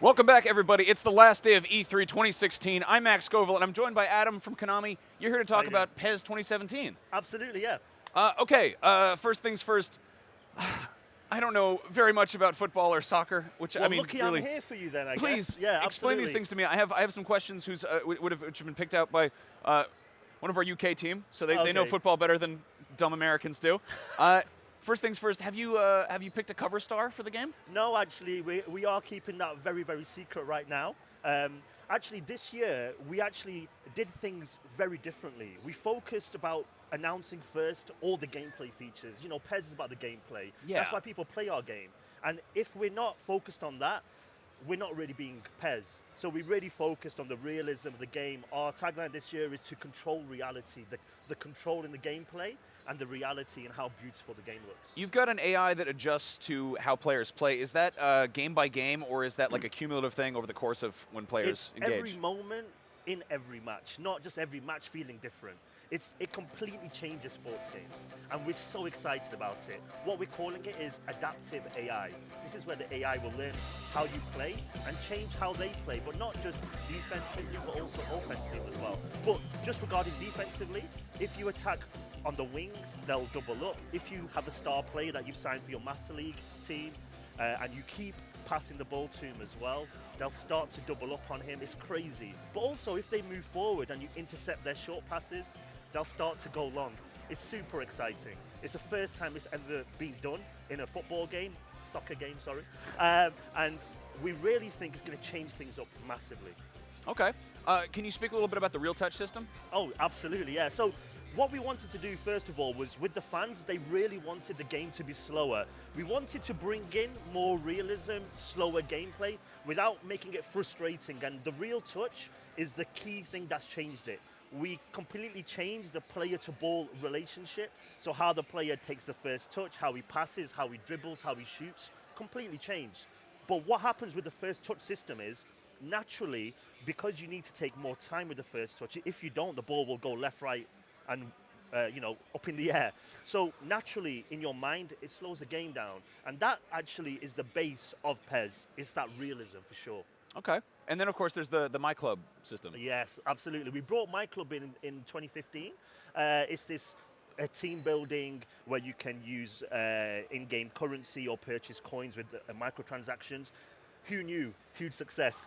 Welcome back, everybody. It's the last day of E3 2016. I'm Max Scoville, and I'm joined by Adam from Konami. You're here to talk about PES 2017. Absolutely, yeah. First things first. I don't know very much about football or soccer, which Well, I mean, lucky really. I'm here for you then, I Please guess. Yeah, explain these absolutely. things to me. I have some questions which have been picked out by one of our UK team, so they know Okay. football better than dumb Americans do. First things first. Have you picked a cover star for the game? No, actually, we are keeping that very, very secret right now. Actually, this year, we actually did things very differently. We focused about announcing first all the gameplay features. You know, PES is about the gameplay. Yeah. That's why people play our game. And if we're not focused on that, we're not really being PES. So we really focused on the realism of the game. Our tagline this year is to control reality, the control in the gameplay and the reality and how beautiful the game looks. You've got an AI that adjusts to how players play. Is that game by game, or is that like a cumulative thing over the course of when players It's engage? every moment in every match, not just every match feeling different. It completely changes sports games, and we're so excited about it. What we're calling it is adaptive AI. This is where the AI will learn how you play and change how they play, but not just defensively, but also offensively as well. But just regarding defensively, if you attack on the wings, they'll double up. If you have a star player that you've signed for your Master League team, and you keep passing the ball to him as well, they'll start to double up on him. It's crazy. But also, if they move forward and you intercept their short passes, they'll start to go long. It's super exciting. It's the first time it's ever been done in a football game, soccer game, sorry. And we really think it's going to change things up massively. Okay. Can you speak a little bit about the real touch system? Oh, absolutely, yeah. So what we wanted to do, first of all, was with the fans, they really wanted the game to be slower. We wanted to bring in more realism, slower gameplay, without making it frustrating. And the real touch is the key thing that's changed it. We completely changed the player-to-ball relationship. So how the player takes the first touch, how he passes, how he dribbles, how he shoots, completely changed. But what happens with the first touch system is, naturally, because you need to take more time with the first touch, if you don't, the ball will go left, right, and up in the air. So naturally, in your mind, it slows the game down. And that actually is the base of PES. It's that realism for sure. Okay. And then, of course, there's the My Club system. Yes, absolutely. We brought My Club in 2015. It's this team building where you can use in-game currency or purchase coins with microtransactions. Who knew? Huge success.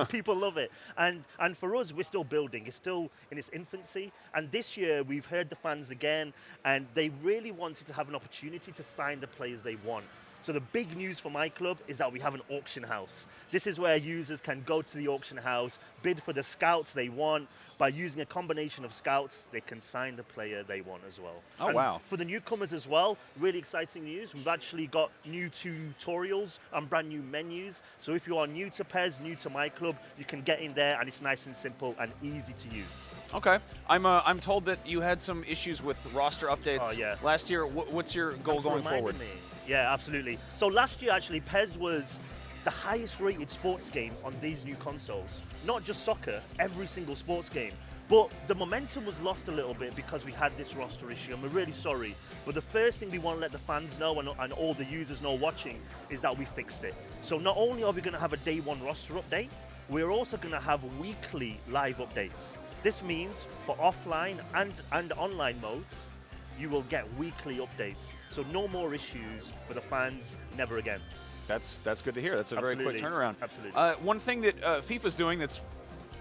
People love it. And for us, we're still building. It's still in its infancy. And this year, we've heard the fans again, and they really wanted to have an opportunity to sign the players they want. So the big news for my club is that we have an auction house. This is where users can go to the auction house, bid for the scouts they want. By using a combination of scouts, they can sign the player they want as well. Oh, and wow. for the newcomers as well, really exciting news. We've actually got new tutorials and brand new menus. So if you are new to PES, new to my club, you can get in there and it's nice and simple and easy to use. Okay. I'm told that you had some issues with roster updates last year. What's your goal Thanks for going forward? reminding me. Yeah, absolutely. So last year, actually, PES was the highest rated sports game on these new consoles. Not just soccer, every single sports game. But the momentum was lost a little bit because we had this roster issue, and we're really sorry. But the first thing we want to let the fans know and all the users know watching is that we fixed it. So not only are we going to have a day one roster update, we're also going to have weekly live updates. This means for offline and online modes, you will get weekly updates. So no more issues for the fans, never again. That's good to hear. That's a very quick Absolutely. turnaround. Absolutely. One thing that FIFA's doing that's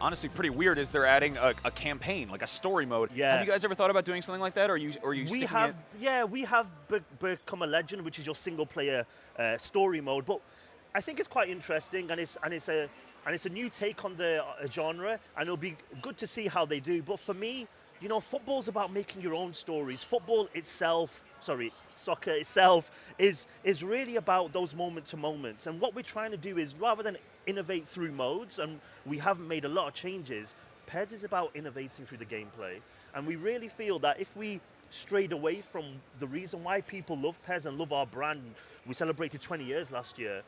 honestly pretty weird is they're adding a campaign, like a story mode. Yeah. Have you guys ever thought about doing something like that, or are you we sticking have, it? we have become a legend, which is your single player story mode. But I think it's quite interesting, and it's a new take on the genre, and it'll be good to see how they do. But for me, you know, football's about making your own stories. Soccer itself is really about those moment-to-moments. And what we're trying to do is, rather than innovate through modes, and we haven't made a lot of changes, PES is about innovating through the gameplay. And we really feel that if we strayed away from the reason why people love PES and love our brand, we celebrated 20 years last year,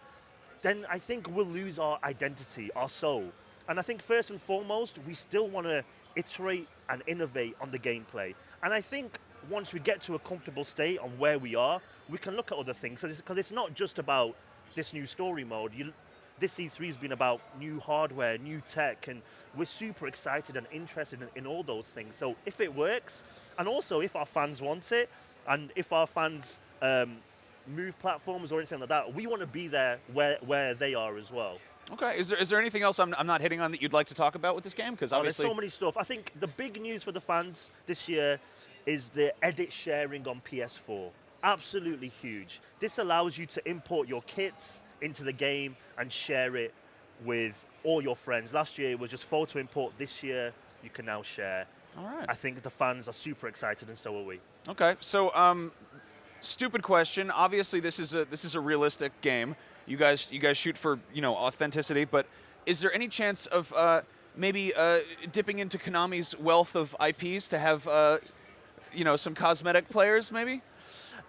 then I think we'll lose our identity, our soul. And I think first and foremost, we still want to iterate and innovate on the gameplay. And I think once we get to a comfortable state on where we are, we can look at other things. Because it's not just about this new story mode. this E3 has been about new hardware, new tech, and we're super excited and interested in all those things. So if it works, and also if our fans want it, and if our fans move platforms or anything like that, we want to be there where they are as well. Okay, is there anything else I'm not hitting on that you'd like to talk about with this game? Because There's obviously, so many stuff. I think the big news for the fans this year is the edit sharing on PS4. Absolutely huge. This allows you to import your kits into the game and share it with all your friends. Last year it was just photo import. This year you can now share. all right. I think the fans are super excited, and so are we. Okay, so stupid question. Obviously, this is a realistic game. You guys shoot for authenticity, but is there any chance of maybe dipping into Konami's wealth of IPs to have some cosmetic players maybe?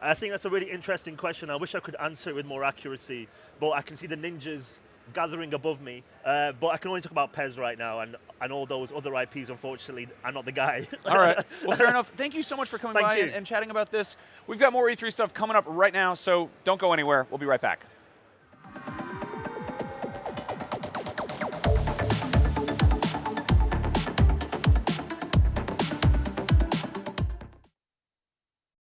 I think that's a really interesting question. I wish I could answer it with more accuracy, but I can see the ninjas gathering above me. But I can only talk about PES right now, and all those other IPs, unfortunately, I'm not the guy. All right. Well, fair enough. Thank you so much for coming Thank by you. and chatting about this. We've got more E3 stuff coming up right now, so don't go anywhere. We'll be right back.